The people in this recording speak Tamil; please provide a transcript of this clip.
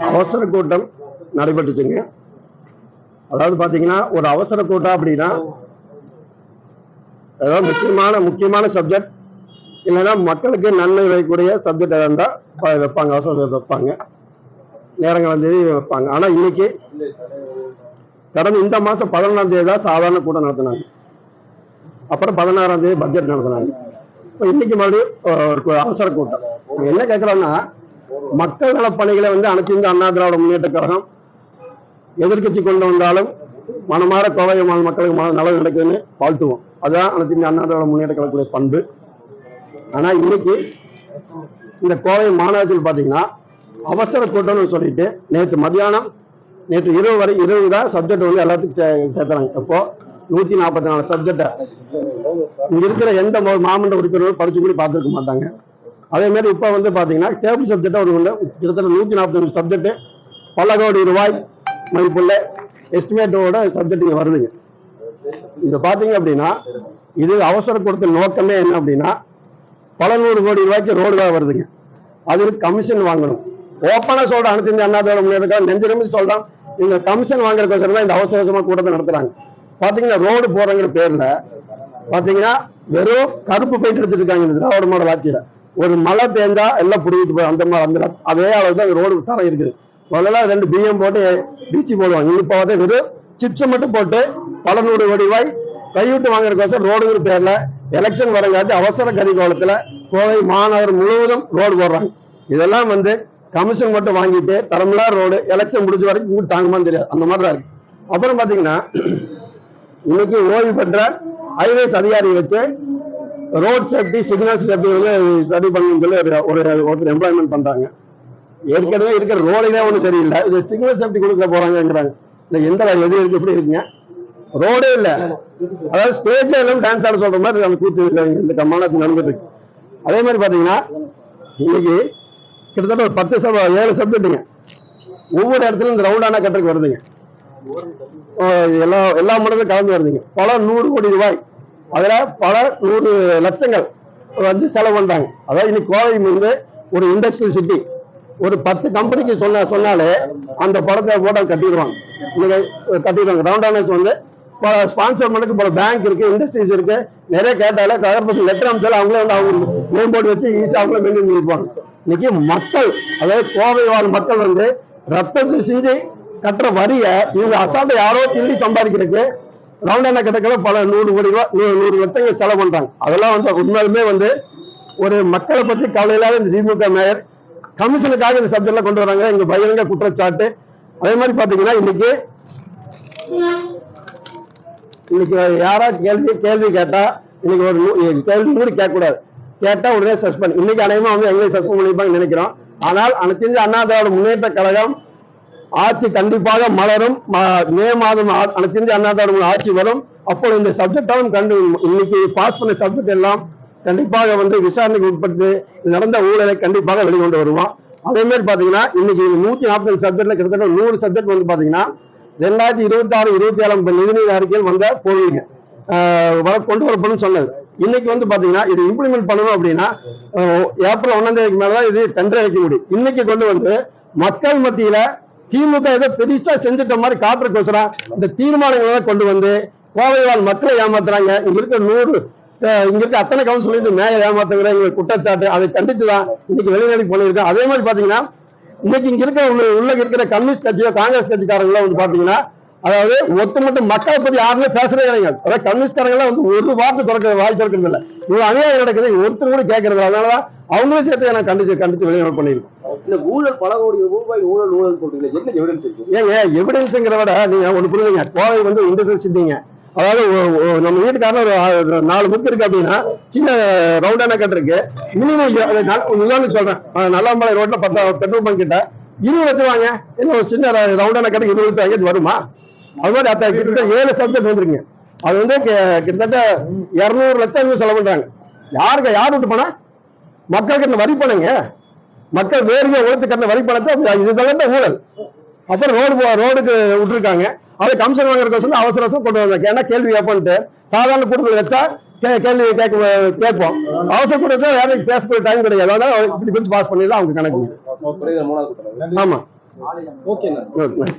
அவசர கூட்டம் நடைபெற்றுச்சுங்க. அதாவது பாத்தீங்கன்னா ஒரு அவசர கூட்டம் அப்படின்னா ஏதாவது முக்கியமான சப்ஜெக்ட் இல்லைன்னா மக்களுக்கு நன்மை வைக்கக்கூடிய சப்ஜெக்ட் இருந்தால் வைப்பாங்க, அவசரம் வைப்பாங்க, நேரங்கள் தேதி வைப்பாங்க. ஆனா இன்னைக்கு கடந்த இந்த மாசம் 11ஆம் தேதி தான் சாதாரண கூட்டம் நடத்தினாங்க. அப்புறம் 16ஆம் தேதி பட்ஜெட் நடத்தினாங்க. இப்போ இன்னைக்கு மறுபடியும் ஒரு அவசர கூட்டம். என்ன கேட்கிறோம்னா, மக்கள் நல பணிகளை அனைத்து இந்திய அண்ணா திராவிட முன்னேற்ற கழகம் எதிர்கட்சி கொண்டு வந்தாலும் மனமாற கோவை மக்களுக்கு நலவு நடக்குதுன்னு வாழ்த்துவோம். அதுதான் அனைத்து இந்திய அண்ணா திராவிட முன்னேற்ற கழகத்துடைய பண்பு. ஆனா இன்னைக்கு இந்த கோவை மாநகரத்தில் பாத்தீங்கன்னா அவசர கூட்டம்னு சொல்லிட்டு நேற்று இரவு தான் சப்ஜெக்ட் எல்லாத்துக்கும் சேர்த்துறாங்க. இப்போ 144 சப்ஜெக்ட இங்க இருக்கிற எந்த மாமன்ற உறுப்பினரும் படிச்சு கூட பார்த்துருக்க மாட்டாங்க. அதே மாதிரி இப்ப பாத்தீங்கன்னா டேபிள் சப்ஜெக்ட் கிட்டத்தட்ட 145 சப்ஜெக்ட் பல கோடி ரூபாய் மதிப்புள்ள எஸ்டிமேட்டோட சப்ஜெக்ட் இங்க வருதுங்க. இது பாத்தீங்க அப்படின்னா இது அவசர கூட்டத்தின் நோக்கமே என்ன அப்படின்னா பல 100 கோடி ரூபாய்க்கு ரோடுதான் வருதுங்க. அதுக்கு கமிஷன் வாங்கணும். ஓப்பனா சொல்ற அனைத்து இந்திய அண்ணா திராவிட முன்னேற்ற நெஞ்சு சொல்றான், நீங்க கமிஷன் வாங்குறதுக்கோசரம் தான் இந்த அவசரமா கூட்டத்தை நடத்துறாங்க. பாத்தீங்கன்னா ரோடு போறங்கிற பேர்ல பாத்தீங்கன்னா வெறும் கருப்பு போயிட்டு எடுத்துட்டு இருக்காங்க. இந்த திராவிட மாடல் ஆட்சியில ஒரு மழை பெஞ்சா எல்லாம் புடிக்கிட்டு போய் அந்த அதே அளவு தான் ரோடு தரம் இருக்குது. முதல்ல 2 BM போட்டு டிசி போடுவாங்க. இப்ப வெறும் சிப்ஸை மட்டும் போட்டு பல 100 கோடி ரூபாய் கைவிட்டு வாங்குறதுக்கோசரம் ரோடுங்கிற பேர்ல எலெக்ஷன் வரங்காட்டி அவசர கதிகாலத்துல கோவை மாநகரம் முழுவதும் ரோடு போடுறாங்க. இதெல்லாம் கமிஷன் மட்டும் வாங்கிட்டு தரமில்லா ரோடு எலெக்ஷன் முடிஞ்ச வரைக்கும் தாங்குமான்னு தெரியாது, அந்த மாதிரி தான் இருக்கு. அப்புறம் பாத்தீங்கன்னா இன்னைக்கு ஓய்வு பெற்ற ஹைவேஸ் அதிகாரி வச்சு ரோட் சேஃப்டி சிக்னல் சேஃப்டி சரி பண்ணணும்னு சொல்லி ஒருத்தர் எம்ப்ளாய்மெண்ட் பண்றாங்க. ஏற்கனவே இருக்கிற ரோடே ஒன்றும் சரியில்லை, இது சிக்னல் சேஃப்டி கொடுக்க போறாங்கிறாங்க. இல்லை எந்த எது இருக்கு எப்படி இருக்குங்க, ரோடே இல்லை. அதாவது ஸ்டேஜ்ல எல்லாம் டான்ஸ் ஆட சொல்ற மாதிரி நம்ம கூத்து இந்த மாநிலத்தில் நடந்துட்டு இருக்கு. அதே மாதிரி பாத்தீங்கன்னா இன்னைக்கு கிட்டத்தட்ட ஒரு 7 சப்ஜெக்ட்டுங்க ஒவ்வொரு இடத்துலயும் இந்த ரவுண்டானா கட்டுறதுக்கு வருதுங்க. எல்லா மடலும் கலந்து வருதுங்க. பல 100 கோடி ரூபாய், அதுல பல 100 லட்சங்கள் செலவு பண்றாங்க. அதாவது இன்னைக்கு கோவை ஒரு இண்டஸ்ட்ரியல் சிட்டி. ஒரு 10 கம்பெனிக்கு சொன்னாலே அந்த படத்தை போட்டு கட்டிடுவாங்க. கட்டிடுவாங்க. ரவுண்டானஸ் ஸ்பான்சர் பண்ணுறதுக்கு பல பேங்க் இருக்கு, இண்டஸ்ட்ரீஸ் இருக்கு. நிறைய கேட்டால கார்பரேஷன் லெட்டர் அமைச்சாலும் அவங்களே அவங்க நேம் போர்டு வச்சு ஈஸியாக அவங்களே மெயின்டைன் பண்ணிருப்பாங்க. இன்னைக்கு மக்கள், அதாவது கோவை வாழ் மக்கள் ரத்தத்தை செஞ்சு கட்டுற வரிய இவங்க அசால்ட்டை யாரோ திருடி சம்பாதிக்கிறதுக்கு ரவுண்டானா கட்டக்களை பல 100 கோடி ரூபாய் 100 லட்சங்கள் செலவு பண்றாங்க. அதெல்லாம் உண்மையுமே ஒரு மக்களை பத்தி கவலை இல்லாத இந்த திமுக மேயர் கமிஷனுக்காக இந்த சப்ஜெக்ட்ல கொண்டு வராங்க. இங்க பகிரங்க குற்றச்சாட்டு. அதே மாதிரி பாத்தீங்கன்னா இன்னைக்கு யாராவது கேள்வி கேட்டா இன்னைக்கு ஒரு கேள்வி கூட கேட்கக்கூடாது, கேட்டா உடனே சஸ்பெண்ட். இன்னைக்கு அனைவரும் எங்களையும் சஸ்பெண்ட் பண்ணிருப்பாங்க நினைக்கிறோம். ஆனால் அனைத்து அண்ணா திராவிட முன்னேற்ற கழகம் ஆட்சி கண்டிப்பாக மலரும். மே மாதம் அனைத்து இந்திய அண்ணா திராவிட ஆட்சி வரும். அப்போ இந்த சப்ஜெக்டாவும் இன்னைக்கு பாஸ் பண்ண சப்ஜெக்ட் எல்லாம் கண்டிப்பாக விசாரணைக்கு உட்பட்டு நடந்த ஊழலை கண்டிப்பாக வெளிக்கொண்டு வருவோம். அதே மாதிரி பாத்தீங்கன்னா இன்னைக்கு 140 சப்ஜெக்ட்ல கிட்டத்தட்ட 100 சப்ஜெக்ட் பாத்தீங்கன்னா 2026-27 நிதிநிலை அறிக்கையில் போவீங்க கொண்டு வரப்படும் சொன்னது. இன்னைக்கு பாத்தீங்கன்னா இது இம்ப்ளிமெண்ட் பண்ணணும் அப்படின்னா ஏப்ரல் 1ஆம் தேதிக்கு மேலதான் இது டெண்டர் வைக்க முடியும். இன்னைக்கு கொண்டு மக்கள் மத்தியில திமுக ஏதோ பெருசா செஞ்சுட்ட மாதிரி காட்டுறதுக்கோசரம் இந்த தீர்மானங்களை கொண்டு கோவை வாழ் மக்களை ஏமாத்துறாங்க. இங்க இருக்க அத்தனை கவுன்சிலர் மேயர் ஏமாத்துங்கிற குற்றச்சாட்டு, அதை கண்டித்துதான் இன்னைக்கு வெளிநாட்டுக்கு போயிருக்கோம். அதே மாதிரி பாத்தீங்கன்னா இன்னைக்கு இங்க இருக்கிற கம்யூனிஸ்ட் கட்சியோ காங்கிரஸ் கட்சிக்காரங்களும் பாத்தீங்கன்னா அதாவது ஒட்டுமொத்த மக்களை பத்தி யாருமே பேசுறதே கிடையாது. அதாவது கம்யூனிஸ்ட்காரங்களாம் ஒரு வார்த்தை வாய் திறக்கிறது இல்லை. இவ்வளவு அநியாயம் நடக்குது, ஒருத்தர் கூட கேட்கறது. அதனாலதான் அவங்களும் சேர்த்து நான் கண்டித்து வெளிநாடு பண்ணிருக்கோம். இந்த ஊழல் பல கோடி ரூபாய் ஊழல் சொல்றீங்க, என்ன எவிடன்ஸ் இருக்கு? ஏங்க எவிடன்ஸ்ங்கிற விட நீங்க ஒண்ணு புரியுதுங்க, கோவை இண்டஸ்ட்ரியல் சிட்டிங்க. அதாவது நம்ம வீட்டுக்காரர் ஒரு 4 புக் இருக்கு அப்படின்னா சின்ன ரவுண்டானா கட்டுருக்கு மினிமம் உதாரணம் சொல்றேன், நல்லாம்பாளையம் ரோட்ல 10 பெட்ரோல் பங்க் கிட்ட 20 லட்சம் வாங்க. என்ன ஒரு சின்ன ரவுண்டானா கட்டுக்கு 20 லட்சம் வாங்கி வருமா? அது மாதிரி கிட்டத்தட்ட 7 சப்ஜெக்ட் வந்துருங்க. அது கிட்டத்தட்ட 200 லட்சம் செலவு பண்றாங்க. யார் விட்டு போனா மக்கள் கட்டின வரி பணங்க, மக்கள் வேறுங்க உழைத்து கட்டின வரி பணத்தை இதுதான் ஊழல். அப்புறம் ரோடுக்கு விட்டுருக்காங்க. அதை கமிஷன் வாங்குறதுக்கு அவசர கொண்டு வந்தாங்க. ஏன்னா கேள்வி கேட்போன்ட்டு சாதாரண கூட்டத்தில் வச்சா கேள்வி கேட்போம். அவசர கூட்டத்தில் யாரும் பேசக்கூடிய டைம் கிடையாது. அதனால இப்படி பாஸ் பண்ணி தான் அவங்க கணக்கு. மூணாவது கூட்டம் ஆமா ஓகே ஓகே